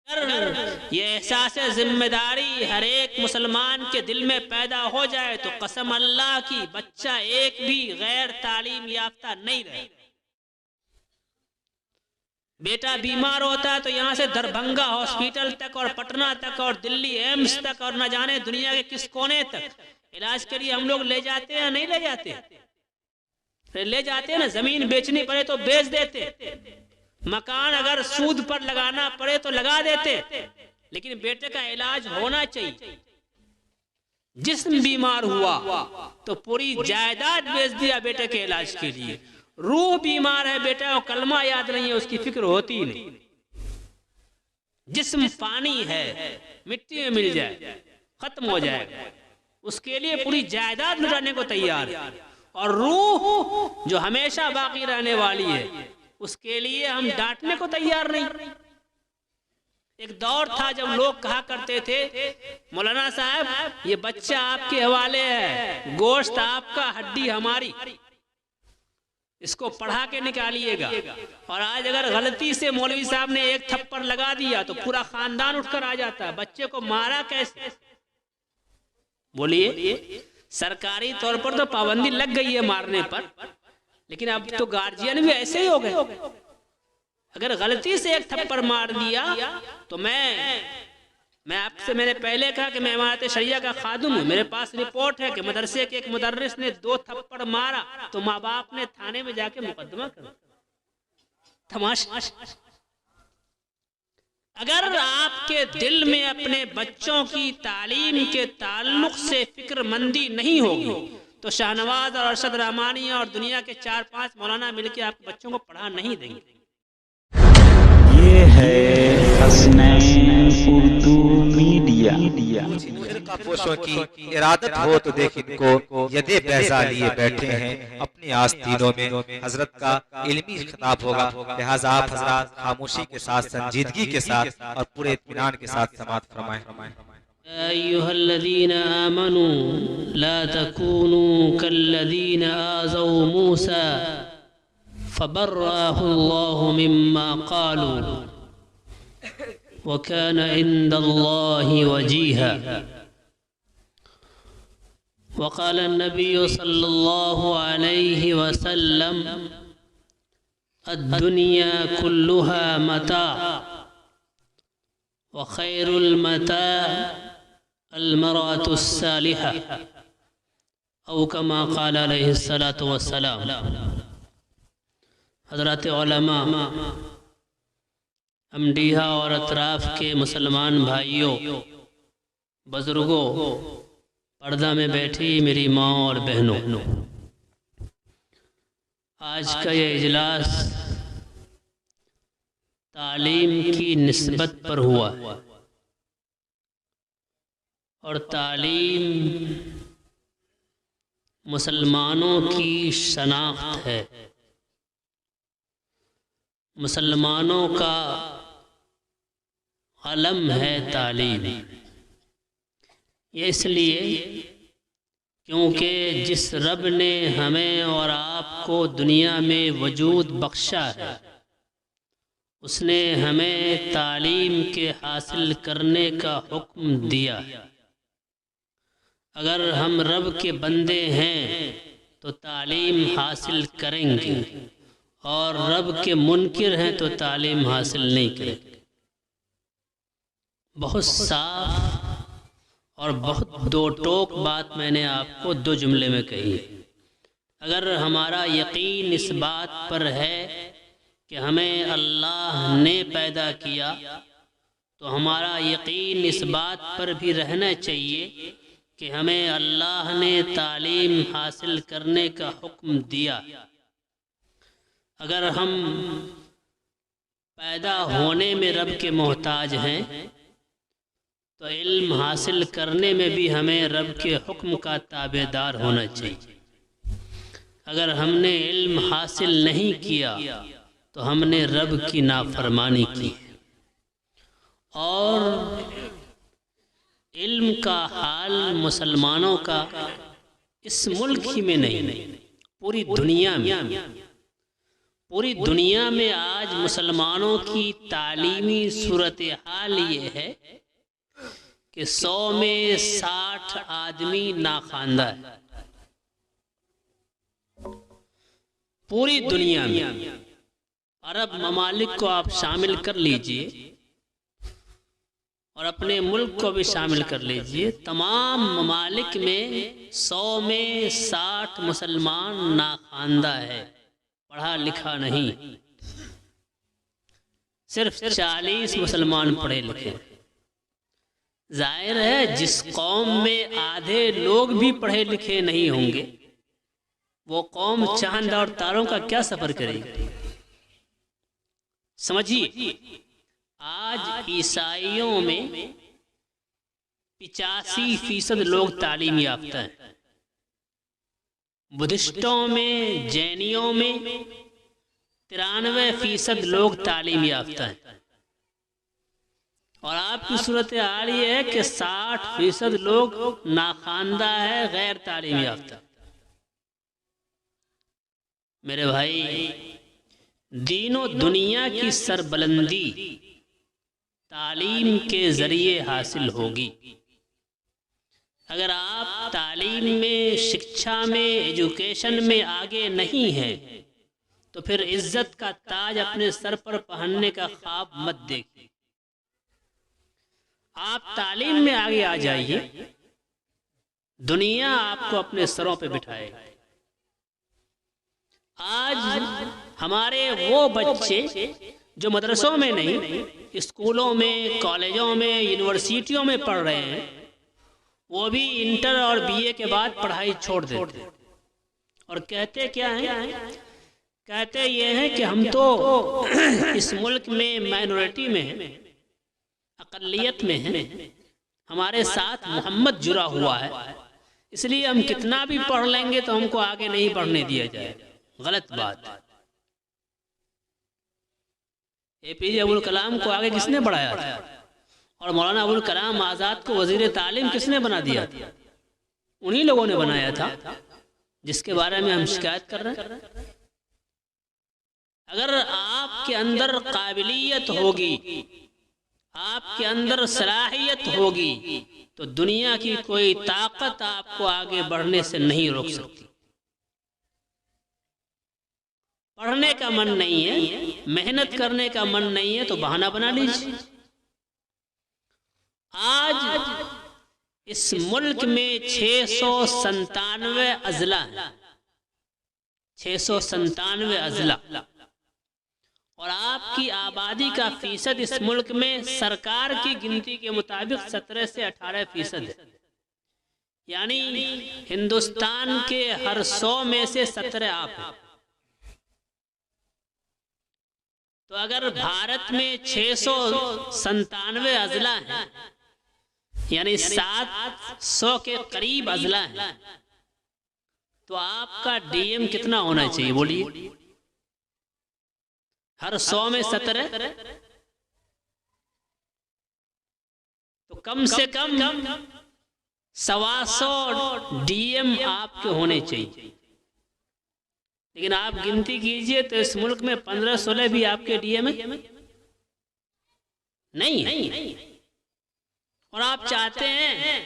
اگر یہ احساس ذمہ داری ہر ایک مسلمان کے دل میں پیدا ہو جائے تو قسم اللہ کی بچہ ایک بھی غیر تعلیم یافتہ نہیں رہے۔ بیٹا بیمار ہوتا ہے تو یہاں سے دربھنگا ہاسپٹل تک اور پٹنہ تک اور دلی ایمس تک اور نہ جانے دنیا کے کس کونے تک علاج کے لیے ہم لوگ لے جاتے ہیں، نہیں لے جاتے؟ لے جاتے ہیں نا، زمین بیچنی پڑے تو بیچ دیتے، مکان اگر سود پر لگانا پڑے تو لگا دیتے، لیکن بیٹے کا علاج ہونا چاہیے۔ جسم بیمار ہوا تو پوری جائیداد بیچ دیا بیٹے کے علاج کے لیے۔ روح بیمار ہے، بیٹا کو کلمہ یاد نہیں ہے، اس کی فکر ہوتی نہیں۔ جسم فانی ہے، مٹی میں مل جائے، ختم ہو جائے، اس کے لیے پوری جائیداد لٹانے کو تیار ہے۔ اور روح جو ہمیشہ باقی رہنے والی ہے، اس کے لیے ہم ڈانٹنے کو تیار نہیں۔ ایک دور تھا جب لوگ کہا کرتے تھے مولانا صاحب یہ بچہ آپ کے حوالے ہے، گوشت آپ کا ہڈی ہماری، اس کو پڑھا کے نکالیے گا۔ اور آج اگر غلطی سے مولوی صاحب نے ایک تھپڑ لگا دیا تو پورا خاندان اٹھ کر آ جاتا ہے۔ بچے کو مارا کیسے؟ بولیے، سرکاری طور پر تو پابندی لگ گئی ہے مارنے پر، لیکن اب تو گارجین بھی ایسے ہی ہو گئے۔ اگر غلطی سے ایک تھپڑ مار دیا تو میں آپ سے، میں نے پہلے کہا کہ میں امارت شریعہ کا خادم ہوں، میرے پاس رپورٹ ہے کہ مدرسے کے ایک مدرس نے 2 تھپڑ مارا تو ماں باپ نے تھانے میں جا کے مقدمہ کر تماشا۔ اگر آپ کے دل میں اپنے بچوں کی تعلیم کے تعلق سے فکر مندی نہیں ہوگی تو شاہ نواز اور ارشد رحمانی اور دنیا کے 4-5 مولانا مل کے آپ کے بچوں کو پڑھا نہیں دیں گے۔ یہ ہے حسنین اردو میڈیا۔ فرقہ پوشوں کی ارادت ہو تو دیکھ ان کو یدے بیضا لیے بیٹھے ہیں اپنی آستینوں میں۔ حضرت کا علمی خطاب ہوگا، لہٰذا آپ حضرات خاموشی کے ساتھ، سنجیدگی کے ساتھ اور پورے اطمینان کے ساتھ سماعت فرمائیں۔ أيها الذين آمنوا لا تكونوا كالذين آذوا موسى فبرأه الله مما قالوا وكان عند الله وجيها۔ وقال النبي صلى الله عليه وسلم الدنيا كلها متاع وخير المتاع المرأة الصالحة او كما قال علیہ الصلاۃ والسلام۔ حضرات علماء، امڈیہا اور اطراف کے مسلمان بھائیوں، بزرگوں، پردہ میں بیٹھی میری ماں اور بہنوں، آج کا یہ اجلاس تعلیم کی نسبت پر ہوا ہے، اور تعلیم مسلمانوں کی شناخت ہے، مسلمانوں کا علم ہے تعلیم۔ یہ اس لیے کیونکہ جس رب نے ہمیں اور آپ کو دنیا میں وجود بخشا ہے، اس نے ہمیں تعلیم کے حاصل کرنے کا حکم دیا۔ اگر ہم رب کے بندے ہیں تو تعلیم حاصل کریں گے، اور رب کے منکر ہیں تو تعلیم حاصل نہیں کریں گے۔ بہت صاف اور بہت دو ٹوک بات میں نے آپ کو 2 جملے میں کہی۔ اگر ہمارا یقین اس بات پر ہے کہ ہمیں اللہ نے پیدا کیا تو ہمارا یقین اس بات پر بھی رہنا چاہیے کہ ہمیں اللہ نے تعلیم حاصل کرنے کا حکم دیا۔ اگر ہم پیدا ہونے میں رب کے محتاج ہیں تو علم حاصل کرنے میں بھی ہمیں رب کے حکم کا تابع دار ہونا چاہیے۔ اگر ہم نے علم حاصل نہیں کیا تو ہم نے رب کی نافرمانی کی۔ اور علم کا حال مسلمانوں کا اس ملک ہی میں نہیں، پوری دنیا میں پوری دنیا میں آج مسلمانوں کی تعلیمی صورتحال یہ ہے کہ 100 میں 60 آدمی ناخواندہ ہے پوری دنیا میں. عرب ممالک کو آپ شامل کر لیجئے اور اپنے ملک کو بھی شامل کر لیجئے، تمام ممالک میں 100 میں 60 مسلمان ناخواندہ ہے، پڑھا لکھا نہیں. صرف 40 مسلمان پڑھے لکھے. ظاہر ہے جس قوم میں آدھے لوگ بھی پڑھے لکھے نہیں ہوں گے وہ قوم چاند اور تاروں کا کیا سفر کرے گی؟ سمجھیے، آج عیسائیوں میں 85% لوگ تعلیم یافتہ ہیں، بدھسٹوں میں، جینیوں میں 93% لوگ تعلیم یافتہ ہیں، اور آپ کی صورتحال یہ ہے کہ 60% لوگ ناخواندہ ہے، غیر تعلیم یافتہ. میرے بھائی، دین و دنیا کی سربلندی تعلیم کے ذریعے حاصل ہوگی. اگر آپ تعلیم میں، شکشا میں، ایجوکیشن میں آگے نہیں ہیں تو پھر عزت کا تاج اپنے سر پر پہننے کا خواب مت دیکھیے. آپ تعلیم میں آگے آ جائیے، دنیا آپ کو اپنے سروں پہ بٹھائے گی. آج ہمارے وہ بچے جو مدرسوں میں نہیں، اسکولوں میں، کالجوں میں، یونیورسٹیوں میں پڑھ رہے ہیں، وہ بھی انٹر اور بی اے کے بعد پڑھائی چھوڑ دیتے ہیں اور کہتے کیا ہیں؟ کہتے یہ ہیں کہ ہم تو اس ملک میں مائنورٹی میں ہیں، اقلیت میں ہیں، ہمارے ساتھ محمد جڑا ہوا ہے، اس لیے ہم کتنا بھی پڑھ لیں گے تو ہم کو آگے نہیں بڑھنے دیا جائے. غلط بات. اے پی جے ابوالکلام کو آگے کس نے بڑھایا تھا؟ اور مولانا ابوالکلام آزاد کو وزیر تعلیم کس نے بنا دیا تھا؟ انہی لوگوں نے بنایا تھا جس کے بارے میں ہم شکایت کر رہے ہیں. اگر آپ کے اندر قابلیت ہوگی، آپ کے اندر صلاحیت ہوگی تو دنیا کی کوئی طاقت آپ کو آگے بڑھنے سے نہیں روک سکتی. پڑھنے کا من نہیں ہے، محنت کرنے کا من نہیں ہے تو بہانہ بنا لیجیے. آج اس ملک میں 697 اضلاع ہیں، 697 اضلاع، اور آپ کی آبادی کا فیصد اس ملک میں سرکار کی گنتی کے مطابق 17 سے 18% ہے. یعنی ہندوستان کے ہر 100 میں سے 17 آپ ہیں. تو اگر بھارت میں 697 اضلاع ہیں، یعنی 700 کے قریب اضلاع ہیں، تو آپ کا ڈی ایم کتنا ہونا چاہیے بولیے؟ ہر 100 میں 17، تو کم سے کم 125 ڈی ایم آپ کے ہونے چاہیے. لیکن آپ گنتی کیجئے تو اس ملک میں 15-16 بھی آپ کے ڈی ایم نہیں ہیں. اور آپ چاہتے ہیں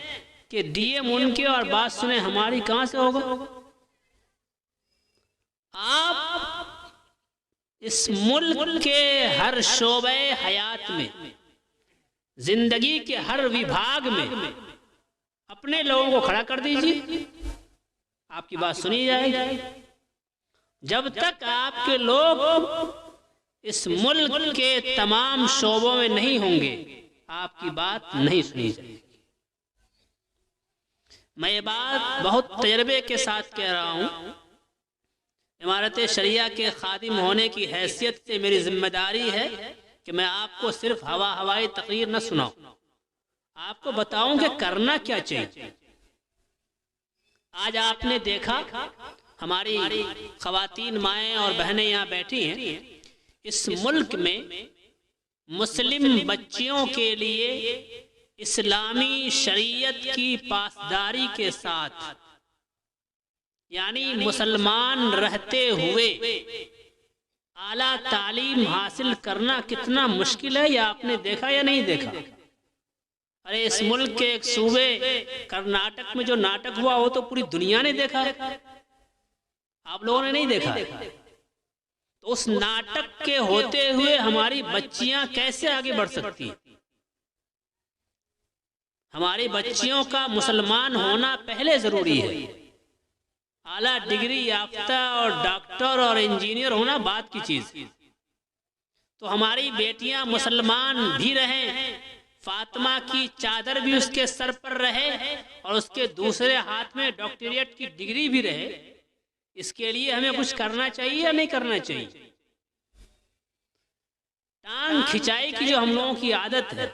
کہ ڈی ایم ان کے اور بات سنیں ہماری کہاں سے ہوگا؟ آپ اس ملک کے ہر شعبہ حیات میں، زندگی کے ہر وبھاگ میں اپنے لوگوں کو کھڑا کر دیجئے، آپ کی بات سنی جائے گی. جب تک آپ کے لوگ اس ملک کے تمام شعبوں میں نہیں ہوں گے آپ کی بات نہیں سنی جائے گی. میں یہ بات بہت تجربے کے ساتھ کہہ رہا ہوں. امارت شریعہ کے خادم ہونے کی حیثیت سے میری ذمہ داری ہے کہ میں آپ کو صرف ہوائی تقریر نہ سناؤں، آپ کو بتاؤں کہ کرنا کیا چاہیے. آج آپ نے دیکھا ہماری خواتین مائیں اور بہنیں یہاں بیٹھی ہیں، اس ملک میں مسلم بچیوں کے لیے اسلامی شریعت کی پاسداری کے ساتھ، یعنی مسلمان رہتے ہوئے اعلیٰ تعلیم حاصل کرنا کتنا مشکل ہے، یہ آپ نے دیکھا یا نہیں دیکھا؟ ارے اس ملک کے ایک صوبے کرناٹک میں جو ناٹک ہوا وہ تو پوری دنیا نے دیکھا، آپ لوگوں نے نہیں دیکھا؟ تو اس ناٹک کے ہوتے ہوئے ہماری بچیاں کیسے آگے بڑھ سکتی؟ ہماری بچیوں کا مسلمان ہونا پہلے ضروری ہے، اعلیٰ ڈگری یافتہ اور ڈاکٹر اور انجینئر ہونا بعد کی چیز۔ تو ہماری بیٹیاں مسلمان بھی رہیں، فاطمہ کی چادر بھی اس کے سر پر رہے اور اس کے دوسرے ہاتھ میں ڈاکٹریٹ کی ڈگری بھی رہے، اس کے لیے ہمیں کچھ کرنا چاہیے یا نہیں کرنا چاہیے؟ ٹانگ کھچائی کی جو ہم لوگوں کی عادت ہے،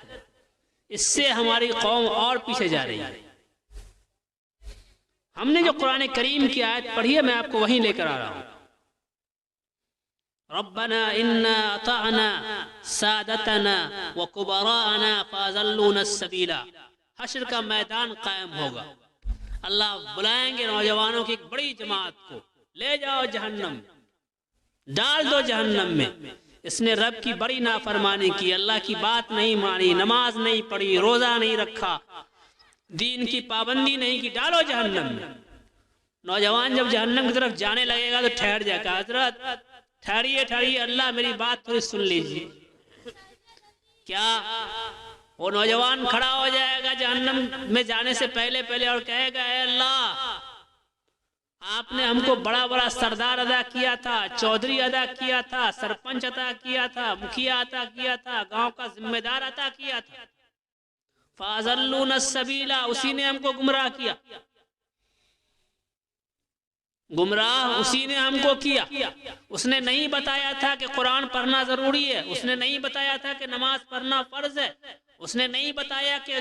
اس سے ہماری قوم اور پیچھے جا رہی ہے۔ ہم نے جو قرآن کریم کی آیت پڑھی ہے میں آپ کو وہیں لے کر آ رہا ہوں۔ ربنا انا اطعنا سادتنا وکبراءنا فاضلونا السبیل، حشر کا میدان قائم ہوگا، اللہ بلائیں گے نوجوانوں کی ایک بڑی جماعت کو، لے جاؤ جہنم، ڈال دو جہنم میں، اس نے رب کی بڑی نافرمانی کی، اللہ کی بات نہیں مانی، نماز نہیں پڑھی، روزہ نہیں رکھا، دین کی پابندی نہیں کی، ڈالو جہنم میں۔ نوجوان جب جہنم کی طرف جانے لگے گا تو ٹھہر جائے گا، حضرت ٹھہریے ٹھہریے، اللہ میری بات تھوڑی سن لیجیے۔ کیا وہ نوجوان کھڑا ہو جائے گا جہنم میں جانے سے پہلے اور کہے گا اے اللہ آپ نے ہم کو بڑا بڑا سردار عطا کیا تھا، چودھری عطا کیا تھا، سرپنچ عطا کیا تھا، مکھیا عطا کیا تھا، گاؤں کا ذمہ دار عطا کیا تھا، فَأَضَلُّونَ السَّبِيلَ، اسی نے ہم کو گمراہ کیا، گمراہ اسی نے ہم کو کیا۔ اس نے نہیں بتایا تھا کہ قرآن پڑھنا ضروری ہے، اس نے نہیں بتایا تھا کہ نماز پڑھنا فرض ہے، اس نے نہیں بتایا کہ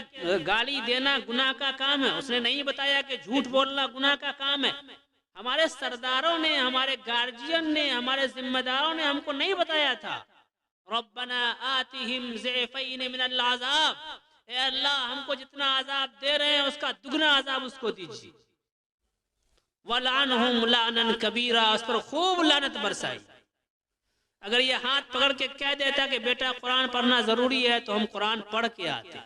گالی دینا گناہ کا کام ہے، اس نے نہیں بتایا کہ جھوٹ بولنا گناہ کا کام ہے۔ ہمارے سرداروں نے، ہمارے گارجین نے، ہمارے ذمہ داروں نے ہم کو نہیں بتایا تھا۔ ربنا آتِهِمْ ضِعْفَيْنِ مِنَ الْعَذَابِ، اے اللہ ہم کو جتنا عذاب دے رہے ہیں اس کا دگنا عذاب اس کو دیجیے۔ وَلَعَنْهُمْ لَعْنًا كَبِيرًا، اس پر خوب لعنت برسائی۔ اگر یہ ہاتھ پکڑ کے کہہ دیتا کہ بیٹا قرآن پڑھنا ضروری ہے تو ہم قرآن پڑھ کے آتے،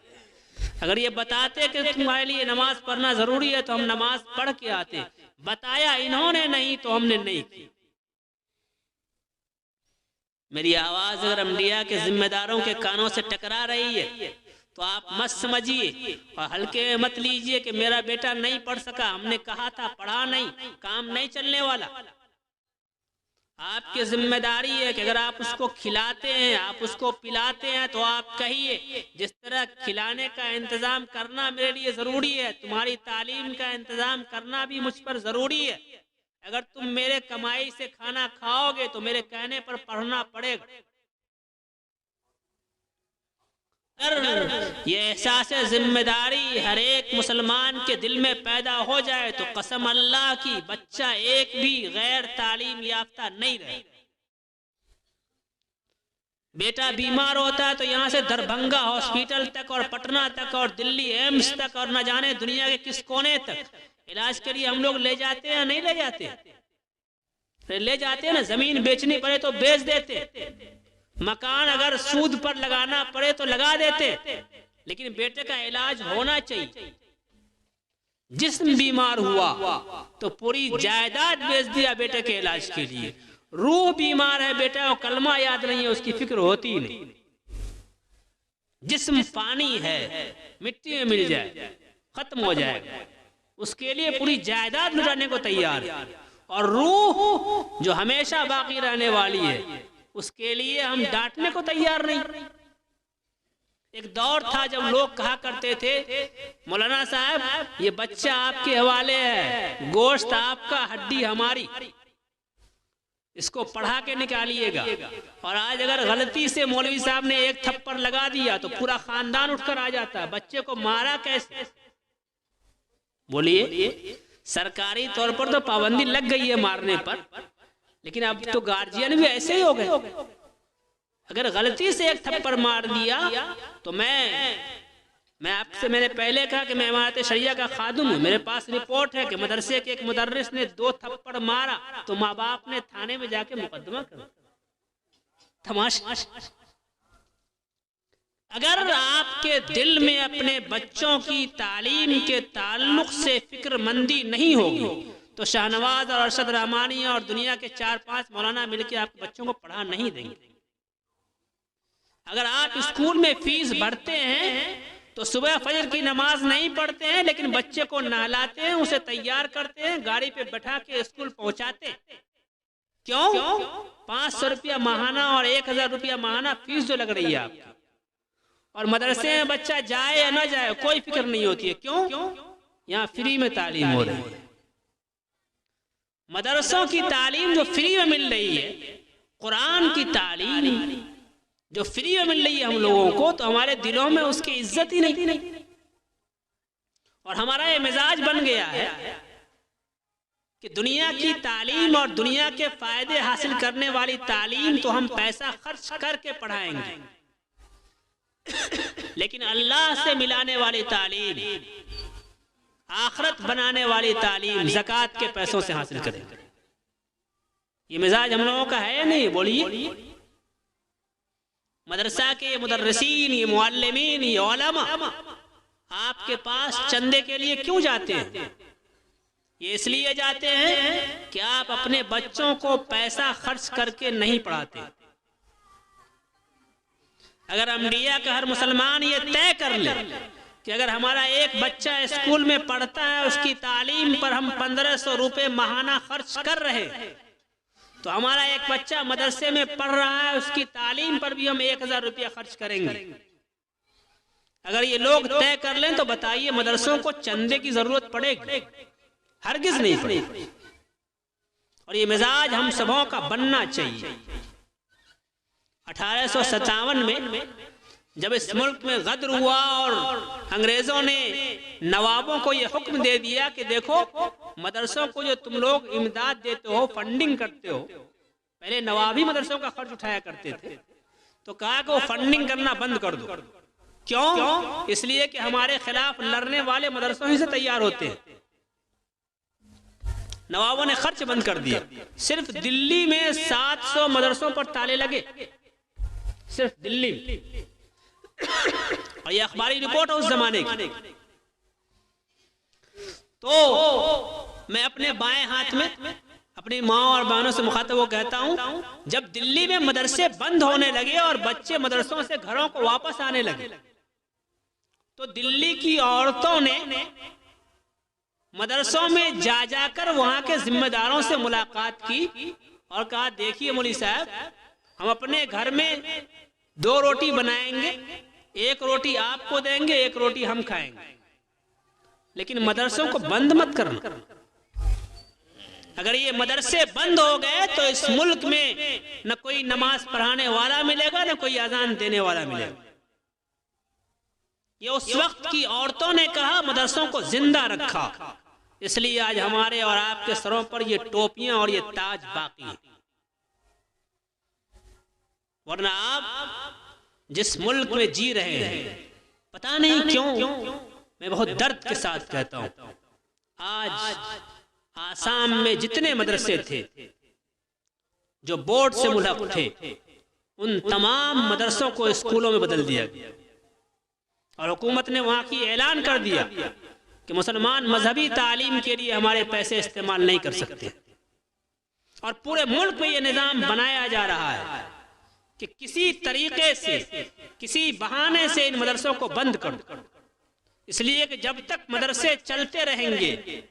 اگر یہ بتاتے کہ تمہارے لیے نماز پڑھنا ضروری ہے تو ہم نماز پڑھ کے آتے، بتایا انہوں نے نہیں تو ہم نے نہیں کی۔ میری آواز اگر انبیاء کے ذمہ داروں کے کانوں سے ٹکرا رہی ہے تو آپ مت سمجھیے اور ہلکے مت لیجئے کہ میرا بیٹا نہیں پڑھ سکا، ہم نے کہا تھا پڑھا نہیں، کام نہیں چلنے والا۔ آپ کی ذمہ داری ہے کہ اگر آپ اس کو کھلاتے ہیں، آپ اس کو پلاتے ہیں تو آپ کہیے جس طرح کھلانے کا انتظام کرنا میرے لیے ضروری ہے، تمہاری تعلیم کا انتظام کرنا بھی مجھ پر ضروری ہے۔ اگر تم میرے کمائی سے کھانا کھاؤ گے تو میرے کہنے پر پڑھنا پڑے گا۔ یہ احساس ذمہ داری ہر ایک مسلمان کے دل میں پیدا ہو جائے تو قسم اللہ کی بچہ ایک بھی غیر تعلیم یافتہ نہیں رہے۔ بیٹا بیمار ہوتا ہے تو یہاں سے دربھنگا ہاسپیٹل تک اور پٹنہ تک اور دلی ایمز تک اور نہ جانے دنیا کے کس کونے تک علاج کے لیے ہم لوگ لے جاتے ہیں، نہیں لے جاتے؟ لے جاتے ہیں نا، زمین بیچنی پڑے تو بیچ دیتے، مکان اگر سود پر لگانا پڑے تو لگا دیتے، لیکن بیٹے کا علاج ہونا چاہیے۔ جسم بیمار ہوا تو پوری جائیداد بیچ دیا بیٹے کے علاج کے لیے، روح بیمار ہے، بیٹا کو کلمہ یاد نہیں ہے، اس کی فکر ہوتی نہیں۔ جسم فانی ہے، مٹی میں مل جائے ختم ہو جائے گا، اس کے لیے پوری جائیداد لٹانے کو تیار ہے، اور روح جو ہمیشہ باقی رہنے والی ہے اس کے لیے ہم ڈانٹنے کو تیار نہیں۔ ایک دور تھا جب لوگ کہا کرتے تھے مولانا صاحب یہ بچہ آپ کے حوالے ہے، گوشت آپ کا ہڈی ہماری، اس کو پڑھا کے نکالیے گا۔ اور آج اگر غلطی سے مولوی صاحب نے ایک تھپڑ لگا دیا تو پورا خاندان اٹھ کر آ جاتا ہے، بچے کو مارا کیسے؟ بولیے، سرکاری طور پر تو پابندی لگ گئی ہے مارنے پر، لیکن اب تو گارجین بھی ایسے ہی ہو گئے، اگر غلطی سے ایک تھپڑ مار دیا تو میں آپ سے، میں نے پہلے کہا کہ میں امارت شریعہ کا خادم ہوں، میرے پاس رپورٹ ہے کہ مدرسے کے ایک مدرس نے 2 تھپڑ مارا تو ماں باپ نے تھانے میں جا کے مقدمہ کر تماشا۔ اگر آپ کے دل میں اپنے بچوں کی تعلیم کے تعلق سے فکر مندی نہیں ہوگی تو شاہ نواز اور ارشد رحمانی اور دنیا کے 4-5 مولانا مل کے آپ کے بچوں کو پڑھا نہیں دیں گے۔ اگر آپ اسکول میں فیس بھرتے ہیں تو صبح فجر کی نماز نہیں پڑھتے ہیں، لیکن بچے کو نہلاتے ہیں، اسے تیار کرتے ہیں، گاڑی پہ بٹھا کے اسکول پہنچاتے ہیں۔ کیوں؟ 500 روپیہ ماہانہ اور 1000 روپیہ ماہانہ فیس جو لگ رہی ہے آپ کی، اور مدرسے میں بچہ جائے یا نہ جائے کوئی فکر نہیں ہوتی ہے۔ کیوں؟ یہاں فری میں تعلیم ہو رہی ہے۔ مدرسوں کی تعلیم جو فری میں مل رہی ہے، قرآن کی تعلیم جو فری میں مل رہی ہے ہم لوگوں کو، تو ہمارے دلوں میں اس کی عزت ہی نہیں، اور ہمارا یہ مزاج بن گیا ہے کہ دنیا کی تعلیم اور دنیا کے فائدے حاصل کرنے والی تعلیم تو ہم پیسہ خرچ کر کے پڑھائیں گے، لیکن اللہ سے ملانے والی تعلیم، آخرت بنانے والی تعلیم زکوٰۃ کے پیسوں سے حاصل کریں گے۔ یہ مزاج ہم لوگوں کا ہے یا نہیں؟ بولیے۔ مدرسہ کے یہ مدرسین، یہ معلمین، یہ علماء آپ کے پاس چندے کے لیے کیوں جاتے ہیں؟ یہ اس لیے جاتے ہیں کہ آپ اپنے بچوں کو پیسہ خرچ کر کے نہیں پڑھاتے۔ اگر انڈیا کا ہر مسلمان یہ طے کر لے کہ اگر ہمارا ایک بچہ اسکول میں پڑھتا ہے، اس کی تعلیم پر ہم 1500 روپے ماہانہ خرچ کر رہے ہیں، تو ہمارا ایک بچہ مدرسے میں پڑھ رہا ہے، اس کی تعلیم پر بھی ہم 1000 روپیہ خرچ کریں گے۔ اگر یہ لوگ طے کر لیں تو بتائیے مدرسوں کو چندے کی ضرورت پڑے گی؟ ہرگز نہیں پڑے گی۔ اور یہ مزاج ہم سبوں کا بننا چاہیے۔ 1857 میں جب اس ملک میں غدر ہوا اور انگریزوں نے نوابوں کو یہ حکم دے دیا کہ دیکھو مدرسوں کو جو تم لوگ امداد دیتے ہو، فنڈنگ کرتے ہو، پہلے نواب ہی مدرسوں کا خرچ اٹھایا کرتے تھے، تو کہا کہ وہ فنڈنگ کرنا بند کر دو۔ کیوں؟ اس لیے کہ ہمارے خلاف لڑنے والے مدرسوں ہی سے تیار ہوتے ہیں۔ نوابوں نے خرچ بند کر دیا۔ صرف دلی میں 700 مدرسوں پر تالے لگے، صرف دلی میں، اور یہ اخباری رپورٹ ہے اس زمانے کی۔ تو میں اپنے بائیں ہاتھ میں اپنی ماں اور بہنوں سے مخاطب ہو کہتا ہوں، جب دلی میں مدرسے بند ہونے لگے اور بچے مدرسوں سے گھروں کو واپس آنے لگے، تو دلی کی عورتوں نے مدرسوں میں جا جا کر وہاں کے ذمہ داروں سے ملاقات کی اور کہا دیکھیے مولوی صاحب، ہم اپنے گھر میں 2 روٹی بنائیں گے، 1 روٹی آپ کو دیں گے، 1 روٹی ہم کھائیں گے، لیکن مدرسوں کو بند مت کرنا۔ اگر یہ مدرسے بند ہو گئے تو اس ملک میں نہ کوئی نماز پڑھانے والا ملے گا، نہ کوئی اذان دینے والا ملے گا۔ یہ اس وقت کی عورتوں نے کہا، مدرسوں کو زندہ رکھا، اس لیے آج ہمارے اور آپ کے سروں پر یہ ٹوپیاں اور یہ تاج باقی ہیں۔ ورنہ آپ جس ملک میں جی رہے ہیں، پتہ نہیں کیوں، میں بہت درد کے ساتھ کہتا ہوں، آج آسام میں جتنے مدرسے تھے جو بورڈ سے ملحق تھے، ان تمام مدرسوں کو اسکولوں میں بدل دیا گیا، اور حکومت نے وہاں کی اعلان کر دیا کہ مسلمان مذہبی تعلیم کے لیے ہمارے پیسے استعمال نہیں کر سکتے، اور پورے ملک میں یہ نظام بنایا جا رہا ہے کہ کسی طریقے سے، کسی بہانے سے ان مدرسوں کو بند کر دو، اس لیے کہ جب تک مدرسے چلتے رہیں گے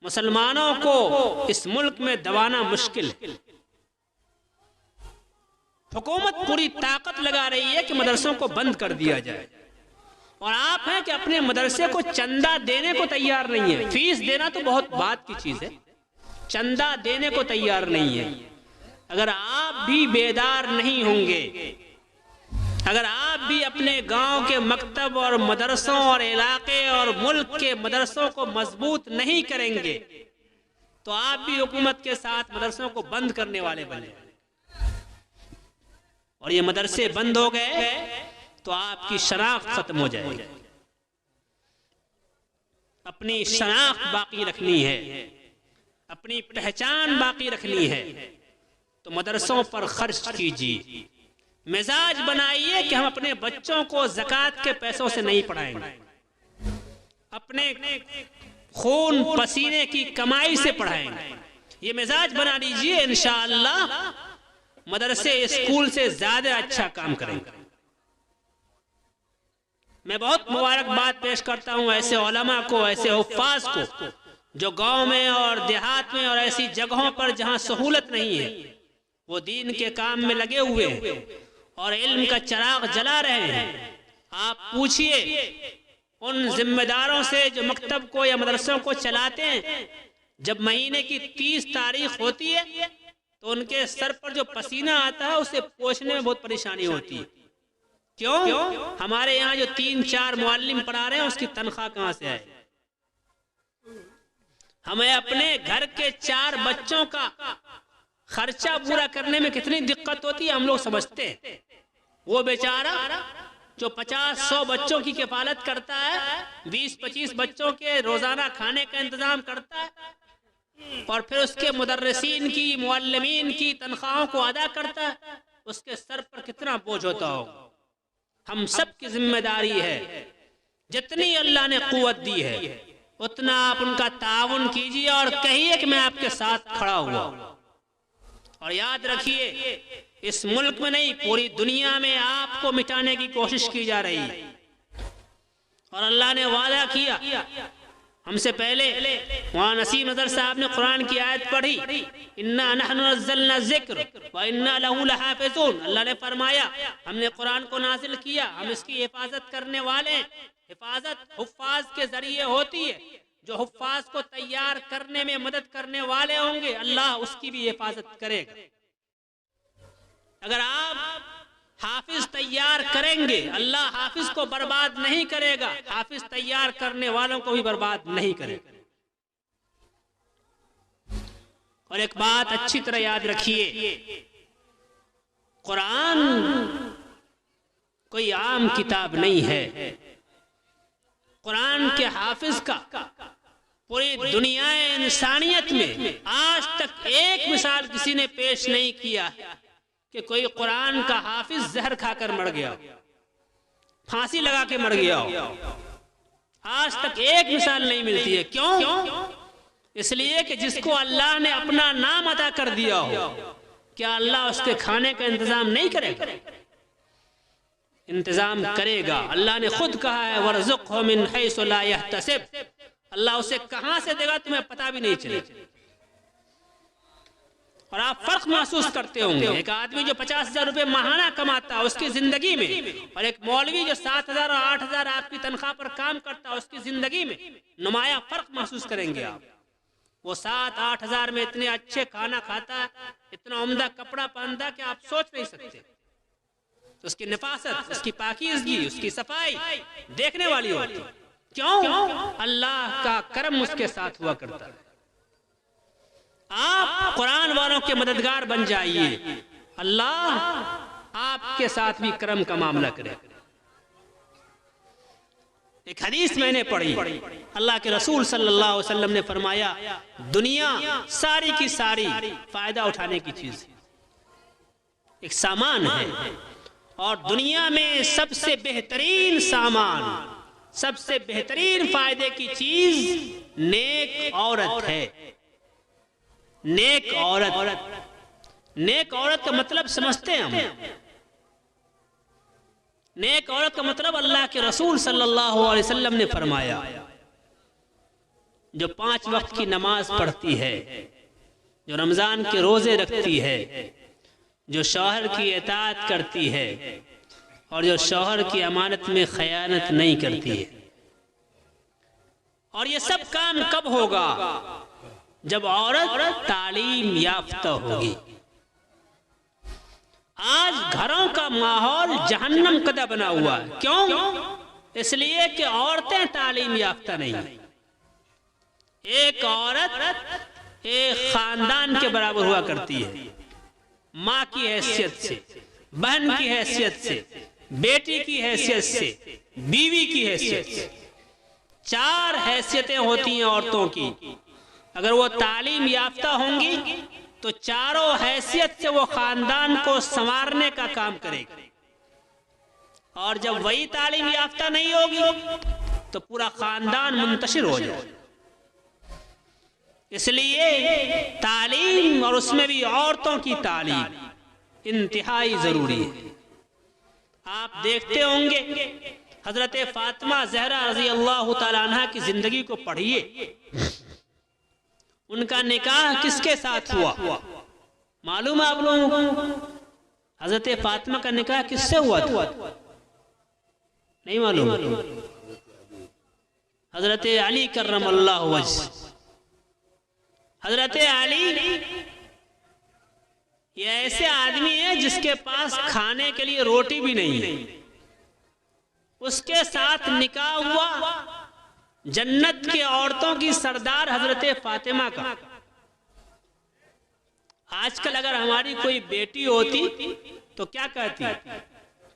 مسلمانوں کو اس ملک میں دبانا مشکل ہے۔ حکومت پوری طاقت لگا رہی ہے کہ مدرسوں کو بند کر دیا جائے، اور آپ ہیں کہ اپنے مدرسے کو چندہ دینے کو تیار نہیں ہے۔ فیس دینا تو بہت بات کی چیز ہے، چندہ دینے کو تیار نہیں ہے۔ اگر آپ بھی بیدار نہیں ہوں گے، اگر آپ بھی اپنے گاؤں کے مکتب اور مدرسوں اور علاقے اور ملک کے مدرسوں کو مضبوط نہیں کریں گے، تو آپ بھی حکومت کے ساتھ مدرسوں کو بند کرنے والے بنے، اور یہ مدرسے بند ہو گئے تو آپ کی شناخت ختم ہو جائے گی۔ اپنی شناخت باقی رکھنی ہے، اپنی پہچان باقی رکھنی ہے، تو مدرسوں پر خرچ کیجیے، مزاج بنائیے کہ ہم اپنے بچوں کو زکوٰۃ کے پیسوں سے نہیں پڑھائیں گے، اپنے خون پسینے کی کمائی سے پڑھائیں گے. یہ مزاج بنا لیجئے، انشاءاللہ مدرسے اسکول سے زیادہ اچھا کام کریں گے. میں بہت مبارکباد پیش کرتا ہوں ایسے علماء کو، ایسے حفاظ کو جو گاؤں میں اور دیہات میں اور ایسی جگہوں پر جہاں سہولت نہیں ہے وہ دین کے کام میں لگے ہوئے ہیں اور علم کا چراغ جلا رہے ہیں. آپ پوچھئے ان ذمہ داروں سے جو مکتب کو یا مدرسوں کو چلاتے ہیں، جب مہینے کی 30 تاریخ ہوتی ہے تو ان کے سر پر جو پسینہ آتا ہے اسے پوچھنے میں بہت پریشانی ہوتی ہے. کیوں؟ ہمارے یہاں جو 3-4 معلم پڑھا رہے ہیں اس کی تنخواہ کہاں سے آئے؟ ہمیں اپنے گھر کے 4 بچوں کا خرچہ پورا کرنے میں کتنی دقت ہوتی ہے ہم لوگ سمجھتے ہیں. وہ بیچارہ جو 50-100 بچوں کی کفالت کرتا ہے، 20-25 بچوں کے روزانہ کھانے کا انتظام کرتا ہے اور پھر اس کے مدرسین کی، معلمین کی تنخواہوں کو ادا کرتا ہے، اس کے سر پر کتنا بوجھ ہوتا ہوگا. ہم سب کی ذمہ داری ہے، جتنی اللہ نے قوت دی ہے اتنا آپ ان کا تعاون کیجیے اور کہیے کہ میں آپ کے ساتھ کھڑا ہوا. اور یاد رکھیے اس ملک میں نہیں پوری دنیا میں آپ کو مٹانے کی کوشش کی جا رہی ہے. اور اللہ نے وعدہ کیا، ہم سے پہلے مولانا نسیم نظر صاحب نے قرآن کی آیت پڑھی، اِنَّا نَحْنُ نَزَّلْنَا الذِّكْرَ وَإِنَّا لَهُ لَحَافِظُونَ. اللہ نے فرمایا ہم نے قرآن کو نازل کیا، ہم اس کی حفاظت کرنے والے ہیں. حفاظت حفاظ کے ذریعے ہوتی ہے. جو حفاظ کو تیار کرنے میں مدد کرنے والے ہوں گے اللہ اس کی بھی حفاظت کرے گا. اگر آپ حافظ تیار کریں گے اللہ حافظ کو برباد نہیں کرے گا، حافظ تیار کرنے والوں کو بھی برباد نہیں کرے گا. اور ایک بات اچھی طرح یاد رکھیے، قرآن کوئی عام کتاب نہیں ہے. قرآن کے حافظ کا پوری دنیا انسانیت میں آج تک ایک مثال کسی نے پیش نہیں کیا کہ کوئی قرآن کا حافظ زہر کھا کر مر گیا، پھانسی لگا کے مر گیا ہو. آج تک ایک مثال نہیں ملتی ہے. کیوں؟ اس لیے کہ جس کو اللہ نے اپنا نام عطا کر دیا ہو، کیا اللہ اس کے کھانے کا انتظام نہیں کرے گا؟ انتظام کرے گا. اللہ نے خود کہا ہے وَرْزُقْهُ مِنْ حَيْثُ لَا يَحْتَسِبْ. اللہ اسے کہاں سے دے گا تمہیں پتہ بھی نہیں چلے. اور آپ فرق محسوس کرتے ہوں گے، ایک آدمی جو 50,000 روپے ماہانہ کماتا ہے اس کی زندگی میں، اور ایک مولوی جو 7,000 اور 8,000 آپ کی تنخواہ پر کام کرتا ہے اس کی زندگی میں نمایاں فرق محسوس کریں گے آپ. وہ 7-8 ہزار میں اتنے اچھے کھانا کھاتا ہے، اتنا عمدہ کپڑا پہنتا کہ آپ سوچ نہیں سکتے. اس کی نفاست، اس کی پاکیزگی، اس کی صفائی دیکھنے والی ہوتی. کیوں؟ اللہ کا کرم اس کے ساتھ ہوا کرتا ہے. آپ قرآن والوں کے مددگار بن جائیے، اللہ آپ کے ساتھ بھی کرم کا معاملہ کرے. ایک حدیث میں نے پڑھی، اللہ کے رسول صلی اللہ علیہ وسلم نے فرمایا دنیا ساری کی ساری فائدہ اٹھانے کی چیز ایک سامان ہے، اور دنیا میں سب سے بہترین سامان، سب سے بہترین فائدے کی چیز نیک عورت ہے. نیک عورت. نیک عورت کا مطلب سمجھتے ہیں ہم. نیک عورت کا مطلب اللہ کے رسول صلی اللہ علیہ وسلم نے فرمایا جو 5 وقت کی نماز پڑھتی ہے، جو رمضان کے روزے رکھتی ہے، جو شوہر کی اطاعت کرتی ہے اور جو شوہر کی امانت میں خیانت نہیں کرتی ہے. اور یہ سب کام کب ہوگا؟ جب عورت تعلیم یافتہ ہوگی. آج گھروں کا ماحول جہنم قدہ بنا ہوا ہے. کیوں؟ اس لیے کہ عورتیں تعلیم یافتہ نہیں. ایک عورت ایک خاندان کے برابر ہوا کرتی ہے، ماں کی حیثیت سے، بہن کی حیثیت سے، بیٹی کی حیثیت سے، بیوی کی حیثیت سے. 4 حیثیتیں ہوتی ہیں عورتوں کی. اگر وہ تعلیم یافتہ ہوں گی تو چاروں حیثیت سے وہ خاندان کو سنوارنے کا کام کرے گی، اور جب وہی تعلیم یافتہ نہیں ہوگی تو پورا خاندان منتشر ہو جائے۔ اس لیے تعلیم، اور اس میں بھی عورتوں کی تعلیم انتہائی ضروری ہے۔ آپ دیکھتے ہوں گے حضرت فاطمہ زہرا رضی اللہ تعالیٰ عنہ کی زندگی کو پڑھیے، ان کا نکاح کس کے ساتھ ہوا معلوم ہے آپ لوگوں کو؟ حضرت فاطمہ کا نکاح کس سے ہوا تھا؟ نہیں معلوم؟ حضرت علی کرم اللہ وجہ۔ حضرت علی یہ ایسے آدمی ہے جس کے پاس کھانے کے لیے روٹی بھی نہیں ہے، اس کے ساتھ نکاح ہوا جنت کی عورتوں کی سردار حضرت فاطمہ کا۔ آج کل اگر ہماری کوئی بیٹی ہوتی تو کیا کہتی؟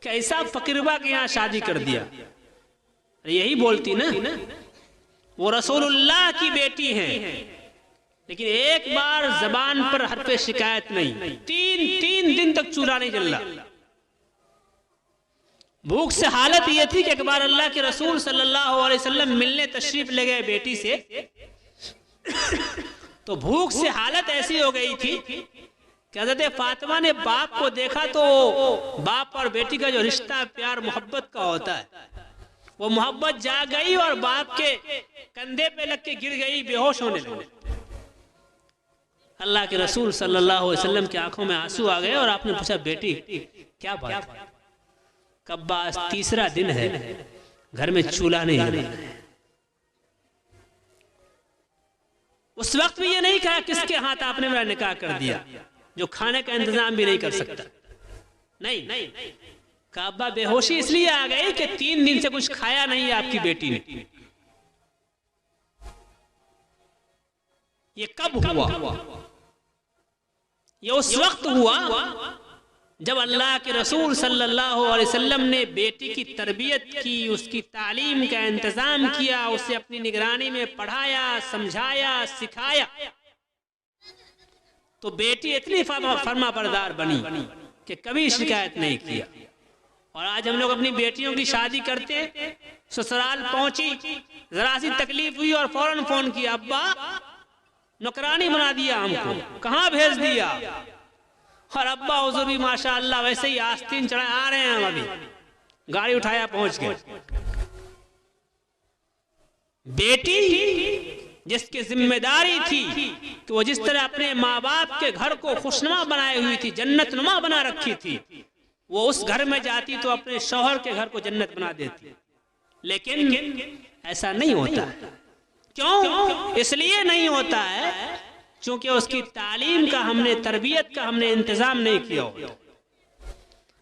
کیسا فقیربا کے یہاں شادی کر دیا، یہی بولتی نا۔ وہ رسول اللہ کی بیٹی ہیں، لیکن ایک بار زبان پر حرف شکایت نہیں، تین دن تک چولہا نہیں جل رہا۔ بھوک سے حالت یہ تھی کہ ایک بار اللہ کے رسول صلی اللہ علیہ وسلم ملنے تشریف لے گئے بیٹی سے، تو بھوک سے حالت ایسی ہو گئی تھی کہ حضرت فاطمہ نے باپ کو دیکھا تو باپ اور بیٹی کا جو رشتہ پیار محبت کا ہوتا ہے وہ محبت جا گئی اور باپ کے کندھے پہ لگ کے گر گئی، بے ہوش ہونے لگے۔ اللہ کے رسول صلی اللہ علیہ وسلم کی آنکھوں میں آنسو آ گئے اور آپ نے پوچھا بیٹی کیا بات ہے؟ کبا تیسرا دن ہے گھر میں چولہا نہیں جل رہا ہے۔ اس وقت بھی یہ نہیں کہا کس کے ہاتھ آپ نے میرا نکاح کر دیا جو کھانے کا انتظام بھی نہیں کر سکتا، نہیں، کعبہ بے ہوشی اس لیے آ گئی کہ 3 دن سے کچھ کھایا نہیں آپ کی بیٹی نے۔ یہ کب ہوا؟ یہ اس وقت ہوا جب اللہ کے رسول صلی اللہ علیہ وسلم نے بیٹی کی تربیت کی، اس کی تعلیم کا انتظام کیا، اسے اپنی نگرانی میں پڑھایا، سمجھایا، سکھایا، تو بیٹی اتنی فرما بردار بنی کہ کبھی شکایت نہیں کیا۔ اور آج ہم لوگ اپنی بیٹیوں کی شادی کرتے ہیں، سسرال پہنچی، ذرا سی تکلیف ہوئی اور فوراً فون کیا، ابا نوکرانی بنا دیا ہم کو، کہاں بھیج دیا؟ اور ابا حضور بھی ماشاءاللہ ویسے ہی آستین چڑھائے آ رہے ہیں، ہم ابھی گاڑی اٹھایا پہنچ گئے۔ بیٹی جس کی ذمہ داری تھی کہ وہ جس طرح اپنے ماں باپ کے گھر کو خوشنما بنائے ہوئی تھی، جنت نما بنا رکھی تھی، وہ اس گھر میں جاتی تو اپنے شوہر کے گھر کو جنت بنا دیتی، لیکن ایسا نہیں ہوتا۔ کیوں؟ اس لیے نہیں ہوتا ہے چونکہ اس کی تعلیم کا، ہم نے تربیت کا ہم نے انتظام نہیں کیا ہوتا،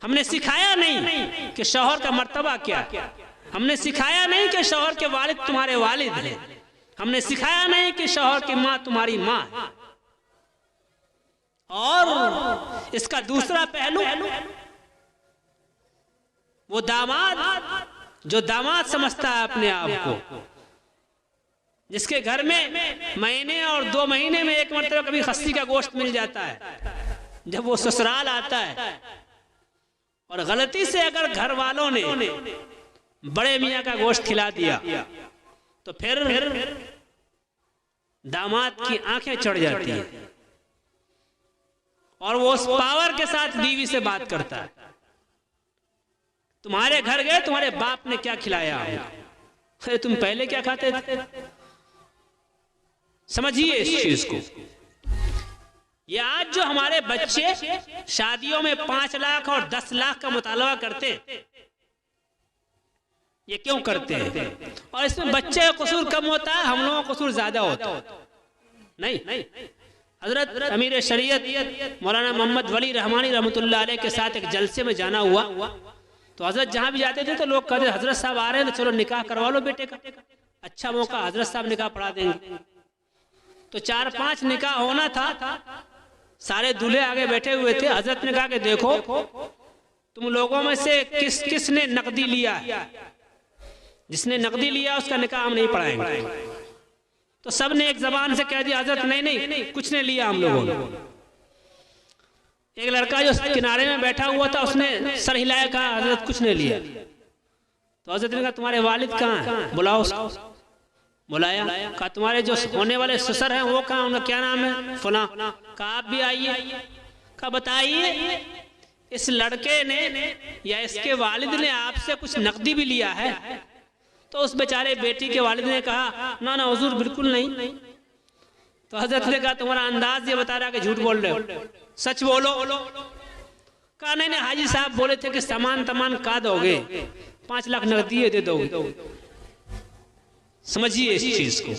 ہم نے سکھایا نہیں کہ شوہر کا مرتبہ کیا، ہم نے سکھایا نہیں کہ شوہر کے والد تمہارے والد ہیں، ہم نے سکھایا نہیں کہ شوہر کی ماں تمہاری ماں ہے۔ اور اس کا دوسرا پہلو، وہ داماد جو داماد سمجھتا ہے اپنے آپ کو، جس کے گھر میں مہینے اور 2 مہینے میں ایک مرتبہ کبھی خسی کا گوشت مل جاتا ہے، جب وہ سسرال آتا ہے اور غلطی سے اگر گھر والوں نے بڑے میاں کا گوشت کھلا دیا تو پھر داماد کی آنکھیں چڑھ جاتی ہیں اور وہ اس پاور کے ساتھ بیوی سے بات کرتا ہے، تمہارے گھر گئے تمہارے باپ نے کیا کھلایا ہے، تم پہلے کیا کھاتے تھے؟ سمجھیے اس چیز کو۔ یہ آج جو ہمارے بچے شادیوں میں 5 لاکھ اور 10 لاکھ کا مطالبہ کرتے ہیں، یہ کیوں کرتے ہیں؟ اور اس میں بچے کا قصور کم ہوتا ہے، ہم لوگوں کا قصور زیادہ ہوتا ہے؟ نہیں، حضرت امیر شریعت مولانا محمد ولی رحمانی رحمۃ اللہ علیہ کے ساتھ ایک جلسے میں جانا ہوا، تو حضرت جہاں بھی جاتے تھے تو لوگ کہتے حضرت صاحب آ رہے ہیں تو چلو نکاح کروا لو بیٹے کا، اچھا موقع، حضرت صاحب نکاح پڑھا دیں گے۔ تو 4-5 نکاح ہونا تھا، سارے دولہے آگے بیٹھے ہوئے تھے، حضرت نے کہا کہ دیکھو تم لوگوں میں سے کس نے نقدی لیا ہے، جس نے نقدی لیا اس کا نکاح ہم نہیں پڑھائیں گے۔ تو سب نے ایک زبان سے کہہ دیا حضرت نہیں کچھ نے لیا ہم لوگوں نے۔ ایک لڑکا جو کنارے میں بیٹھا ہوا تھا اس نے سر ہلایا، کہا حضرت کچھ نہیں لیا. تو حضرت نے کہا تمہارے والد کہاں ہیں؟ بلاؤ اس کو. بلایا. کہا تمہارے جو ہونے والے سسر ہیں وہ کہاں، ان کا کیا نام ہے؟ فلاں. کہا آپ بھی آئیے. کہا بتائیے اس لڑکے نے یا اس کے والد نے آپ سے کچھ نقدی بھی لیا ہے؟ تو اس بیچارے بیٹی کے والد نے کہا نا نا حضور بالکل نہیں. تو حضرت نے کہا تمہارا انداز یہ بتا رہا کہ جھوٹ بول رہے ہو، سچ بولو. کہا نہیں حاجی صاحب بولے تھے کہ سامان تمان کا دو گے، 5 لاکھ نقدی دے دو گے. سمجھیے اس چیز کو.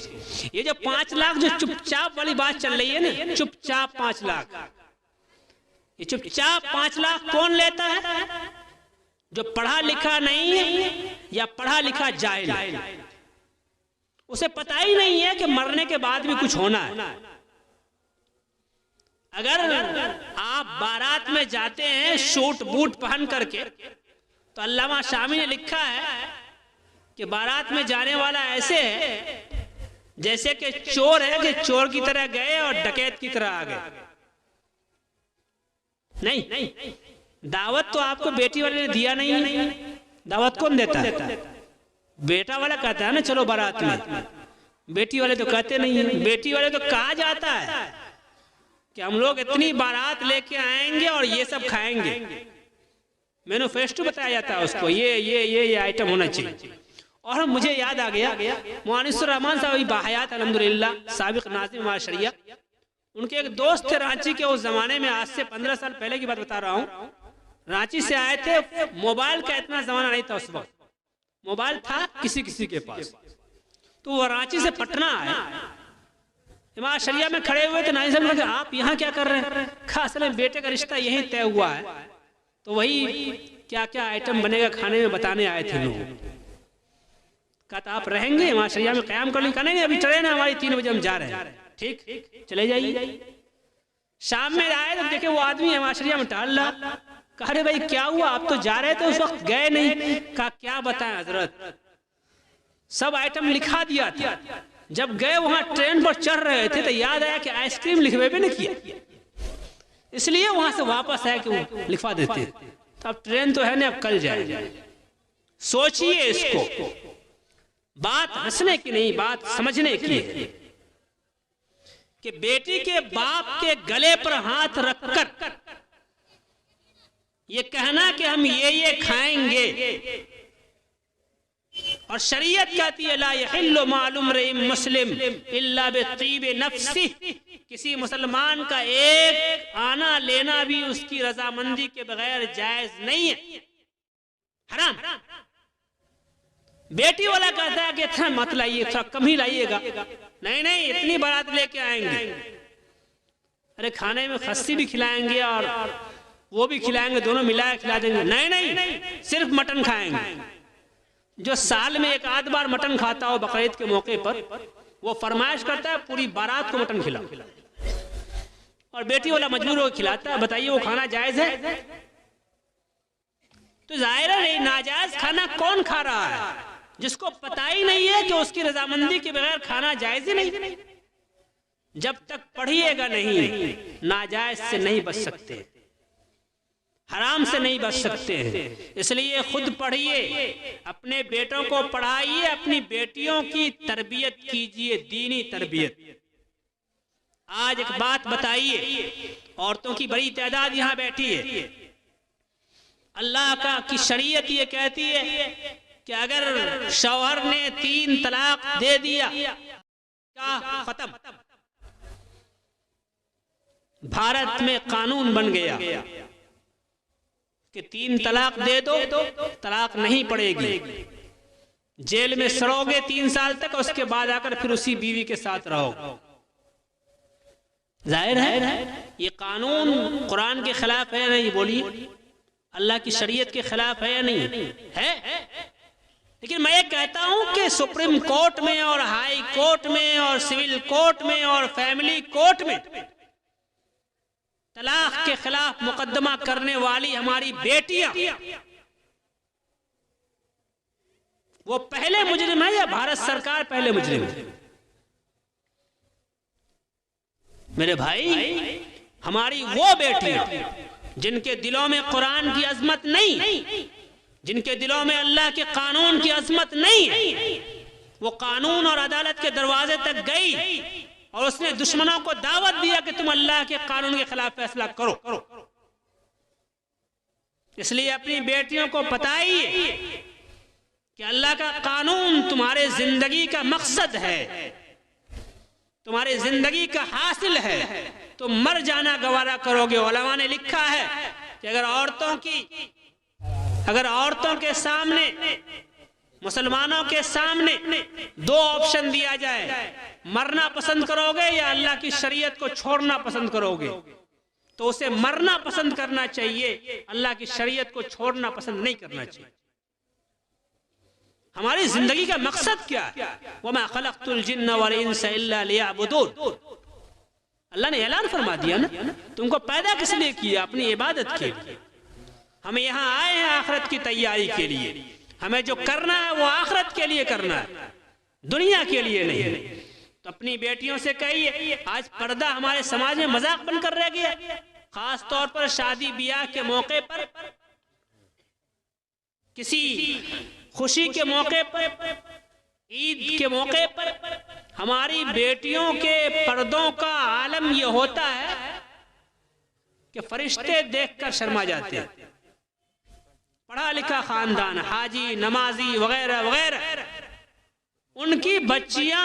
یہ جو 5 لاکھ جو چپ چاپ والی بات چل رہی ہے نا، چپ چاپ 5 لاکھ، یہ چپ چاپ 5 لاکھ کون لیتا ہے؟ جو پڑھا لکھا نہیں ہے یا پڑھا لکھا جاہل ہے. اسے پتہ ہی نہیں ہے کہ مرنے کے بعد بھی کچھ ہونا ہے. اگر آپ بارات میں جاتے ہیں شوٹ بوٹ پہن کر کے، تو علامہ شامی نے لکھا ہے کہ بارات میں جانے والا ایسے ہے جیسے کہ چور ہے کہ چور کی طرح گئے اور ڈکیت کی طرح آ گئے. نہیں، دعوت تو آپ کو بیٹی والے نے دیا نہیں. دعوت کون دیتا ہے؟ بیٹا والا کہتا ہے نا چلو بارات میں. بیٹی والے تو کہتے نہیں ہیں. بیٹی والے تو کہا جاتا ہے کہ ہم لوگ اتنی بارات لے کے آئیں گے اور یہ سب کھائیں گے. مینوفیسٹو بتایا جاتا ہے اس کو، یہ آئٹم ہونا چاہیے. اور مجھے یاد آ گیا مؤنس الرحمان صاحب باحیات الحمدللہ، سابق ناظم معاہد شریعہ، ان کے ایک دوست تھے رانچی کے. اس زمانے میں آج سے 15 سال پہلے کی بات بتا رہا ہوں. رانچی سے آئے تھے. موبائل کا اتنا زمانہ نہیں تھا اس وقت، موبائل تھا کسی کے پاس. تو وہ رانچی سے پٹنہ آئے، معاہد شریعہ میں کھڑے ہوئے تھے. ناظم صاحب نے کہا آپ یہاں کیا کر رہے ہیں؟ کہا اصل میں بیٹے کا رشتہ یہیں طے ہوا ہے، تو وہی کیا کیا آئٹم بنے گا کھانے میں بتانے آئے تھے لوگ. کہا تو آپ رہیں گے معاہد شریعہ میں قیام کر لیں؟ کہا نہیں ابھی ٹرین ہے ہماری 3 بجے ہم جا رہے ہیں. ٹھیک چلے جائیے. شام میں آئے تو دیکھے وہ آدمی ہے معاہد شریعہ میں ٹہل رہا. کہا رہے بھائی کیا ہوا، آپ تو جا رہے تھے اس وقت گئے نہیں. کہا کیا بتائیں حضرت، سب آئٹم لکھا دیا تھا. جب گئے وہاں ٹرین پر چڑھ رہے تھے تو یاد آیا کہ آئس کریم لکھوے پہ نہیں کیا، اس لیے وہاں سے واپس آیا کہ وہ لکھوا دیتے. تو اب ٹرین تو ہے نا، اب کل جائے. سوچئے اس کو. بات ہنسنے کی نہیں، بات سمجھنے کی ہے کہ بیٹی کے باپ کے گلے پر ہاتھ رکھ کر یہ کہنا کہ ہم یہ کھائیں گے، اور شریعت کہتی ہے لا یحل مال امرئ مسلم الا بطیب نفسہ، کسی مسلمان کا ایک آنا لینا بھی اس کی رضامندی کے بغیر جائز نہیں ہے، حرام. بیٹی والا کہتا ہے کہ اتنا مت لائیے، تھوڑا کم ہی لائیے گا. نہیں اتنی بارات لے کے آئیں گے. ارے کھانے میں خسی بھی کھلائیں گے اور وہ بھی کھلائیں گے، دونوں ملا کے کھلا دیں گے. نہیں صرف مٹن کھائیں گے. جو سال میں 1 بار مٹن کھاتا ہو بقرعید کے موقع پر، وہ فرمائش کرتا ہے پوری بارات کو مٹن کھلاؤ، اور بیٹی والا مجبور ہو کھلاتا ہے. بتائیے وہ کھانا جائز ہے؟ تو ظاہر ہے ناجائز کھانا کون کھا رہا ہے؟ جس کو پتہ ہی نہیں ہے کہ اس کی رضامندی کے بغیر کھانا جائز ہی نہیں. جب تک پڑھیے گا نہیں، ناجائز سے نہیں بچ سکتے، حرام سے نہیں بچ سکتے ہیں. اس لیے خود پڑھیے، اپنے بیٹوں کو پڑھائیے، اپنی بیٹیوں کی تربیت کیجیے، دینی تربیت. آج ایک بات بتائیے، عورتوں کی بڑی تعداد یہاں بیٹھی ہے. اللہ کی شریعت یہ کہتی ہے کہ اگر شوہر نے 3 طلاق دے دیا کیا ختم. بھارت میں قانون بن گیا کہ 3 طلاق دے دو طلاق نہیں پڑے گی، جیل میں سڑو گے 3 سال تک، اس کے بعد آ کر پھر اسی بیوی کے ساتھ رہو. ظاہر ہے یہ قانون قرآن کے خلاف ہے یا نہیں؟ بولیے. اللہ کی شریعت کے خلاف ہے یا نہیں ہے؟ لیکن میں یہ کہتا ہوں کہ سپریم کورٹ میں اور ہائی کورٹ میں اور سول کورٹ میں اور فیملی کورٹ میں طلاق کے خلاف مقدمہ کرنے والی ہماری بیٹیاں، وہ پہلے مجرم ہے یا بھارت سرکار پہلے مجرم ہے؟ میرے بھائی ہماری وہ بیٹیاں جن کے دلوں میں قرآن کی عظمت نہیں، جن کے دلوں میں اللہ کے قانون کی عظمت نہیں ہے، وہ قانون اور عدالت کے دروازے تک گئی اور اس نے دشمنوں کو دعوت دیا کہ تم اللہ کے قانون کے خلاف فیصلہ کرو۔ اس لیے اپنی بیٹیوں کو بتائیے کہ اللہ کا قانون تمہارے زندگی کا مقصد ہے، تمہاری زندگی کا حاصل ہے، تم مر جانا گوارا کرو گے۔ علماء نے لکھا ہے کہ اگر عورتوں کے سامنے، مسلمانوں کے سامنے دو آپشن دیا جائے، مرنا پسند کرو گے یا اللہ کی شریعت کو چھوڑنا پسند کرو گے، تو اسے مرنا پسند کرنا چاہیے، اللہ کی شریعت کو چھوڑنا پسند نہیں کرنا چاہیے۔ ہماری زندگی کا مقصد کیا ہے؟ وَمَا خَلَقْتُ الْجِنَّ وَالْإِنسَ إِلَّا لِيَعْبُدُونَ۔ اللہ نے اعلان فرما دیا نا، تم کو پیدا کس لیے کیا؟ اپنی عبادت کے لیے۔ ہم یہاں آئے ہیں آخرت کی تیاری کے لیے، ہمیں جو کرنا ہے وہ آخرت کے لیے کرنا ہے، دنیا کے لیے نہیں۔ تو اپنی بیٹیوں سے کہیے، آج پردہ ہمارے سماج میں مذاق بن کر رہ گیا، خاص طور پر شادی بیاہ کے موقع پر، کسی خوشی کے موقع پر، عید کے موقع پر ہماری بیٹیوں کے پردوں کا عالم یہ ہوتا ہے کہ فرشتے دیکھ کر شرما جاتے ہیں۔ پڑھا لکھا خاندان، حاجی، نمازی وغیرہ وغیرہ، ان کی بچیاں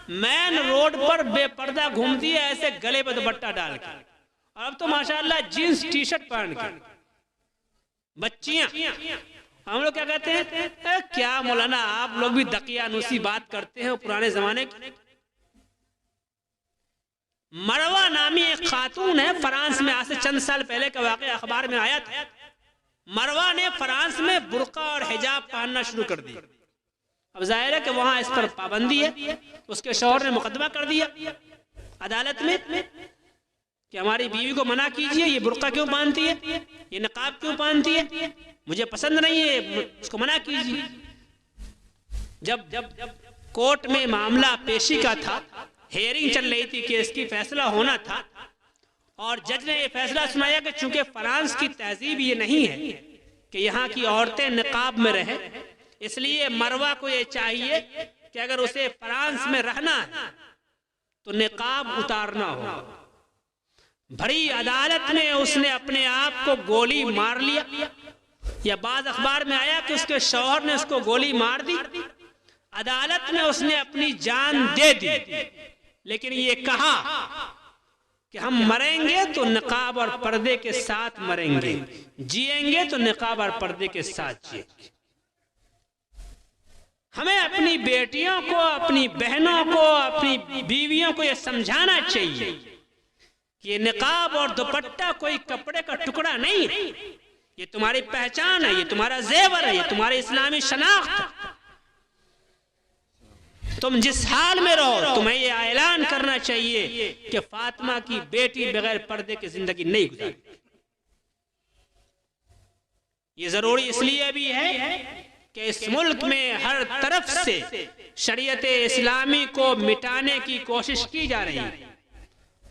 مین روڈ پر بے پردہ گھومتی ہے ایسے گلے پہ دوپٹہ ڈال کے، اور اب تو ماشاءاللہ جینس ٹی شرٹ پہن کے بچیاں۔ ہم لوگ کیا کہتے ہیں، کیا مولانا آپ لوگ بھی دقیانوسی بات کرتے ہیں پرانے زمانے کی۔ مروہ نامی ایک خاتون ہے، فرانس میں آج سے چند سال پہلے کا واقعہ اخبار میں آیا تھا۔ مروہ نے فرانس میں برقع اور حجاب پہننا شروع کر دیا۔ اب ظاہر ہے کہ وہاں اس پر پابندی ہے، اس کے شوہر نے مقدمہ کر دیا عدالت میں کہ ہماری بیوی کو منع کیجئے، یہ برقع کیوں پہنتی ہے، یہ نقاب کیوں پہنتی ہے، مجھے پسند نہیں ہے، اس کو منع کیجئے۔ جب کورٹ میں معاملہ پیشی کا تھا، ہیئرنگ چل رہی تھی، کیس کی فیصلہ ہونا تھا، اور جج نے یہ فیصلہ سنایا کہ چونکہ فرانس کی تہذیب یہ نہیں ہے کہ یہاں کی عورتیں نقاب میں رہیں، اس لیے مروہ کو یہ چاہیے کہ اگر اسے فرانس میں رہنا ہے تو نقاب اتارنا ہو۔ بھری عدالت میں اس نے اپنے آپ کو گولی مار لیا، یا بعض اخبار میں آیا کہ اس کے شوہر نے اس کو گولی مار دی۔ عدالت میں اس نے اپنی جان دے دی، لیکن یہ کہا کہ ہم مریں گے تو نقاب اور پردے کے ساتھ مریں گے، جیئیں گے تو نقاب اور پردے کے ساتھ جیئیں گے۔ ہمیں اپنی بیٹیوں کو، اپنی بہنوں کو، اپنی بیویوں کو یہ سمجھانا چاہیے کہ یہ نقاب اور دوپٹہ کوئی کپڑے کا ٹکڑا نہیں ہے، یہ تمہاری پہچان ہے، یہ تمہارا زیور ہے، یہ تمہاری اسلامی شناخت ہے۔ تم جس حال میں رہو، تمہیں یہ اعلان کرنا چاہیے کہ فاطمہ کی بیٹی بغیر پردے کی زندگی نہیں گزارے۔ یہ ضروری اس لیے بھی ہے کہ اس ملک میں ہر طرف سے شریعت اسلامی کو مٹانے کی کوشش کی جا رہی ہے۔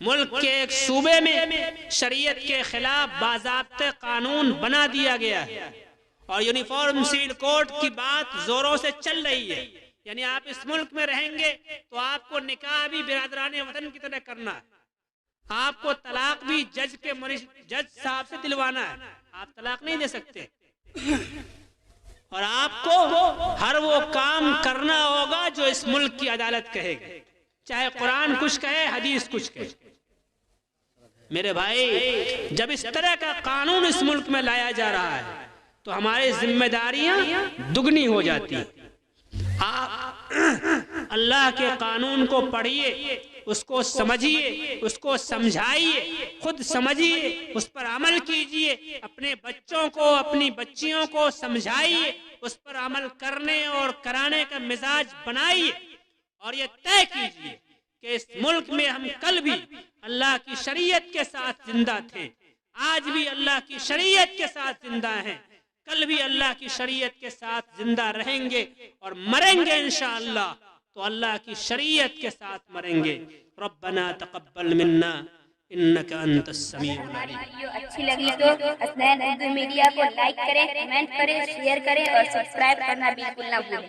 ملک کے ایک صوبے میں شریعت کے خلاف باضابطہ قانون بنا دیا گیا ہے، اور یونیفارم سول کوڈ کی بات زوروں سے چل رہی ہے، یعنی آپ اس ملک میں رہیں گے تو آپ کو نکاح بھی برادران وطن کی طرح کرنا ہے، آپ کو طلاق بھی جج صاحب سے دلوانا ہے، آپ طلاق نہیں دے سکتے، اور آپ کو ہر وہ کام کرنا ہوگا جو اس ملک کی عدالت کہے گا، چاہے قرآن کچھ کہے، حدیث کچھ کہے۔ میرے بھائی، جب اس طرح کا قانون اس ملک میں لایا جا رہا ہے تو ہماری ذمہ داریاں دگنی ہو جاتی ہیں۔ آپ اللہ کے قانون کو پڑھیے، اس کو سمجھیے، اس کو سمجھائیے، خود سمجھیے، اس پر عمل کیجیے، اپنے بچوں کو، اپنی بچیوں کو سمجھائیے، اس پر عمل کرنے اور کرانے کا مزاج بنائیے، اور یہ طے کیجیے کہ اس ملک میں ہم کل بھی اللہ کی شریعت کے ساتھ زندہ تھے، آج بھی اللہ کی شریعت کے ساتھ زندہ ہیں، کل بھی اللہ کی شریعت کے ساتھ زندہ رہیں گے، اور مریں گے انشاءاللہ تو اللہ کی شریعت کے ساتھ مریں گے۔ ربنا تقبل منا إنك أنت السميع ہماری العليم. ویڈیو اچھی لگی تو حسنین اردو میڈیا کو لائک کریں، کمنٹ کریں، شیئر کریں اور سبسکرائب کرنا بالکل نہ بھولیں.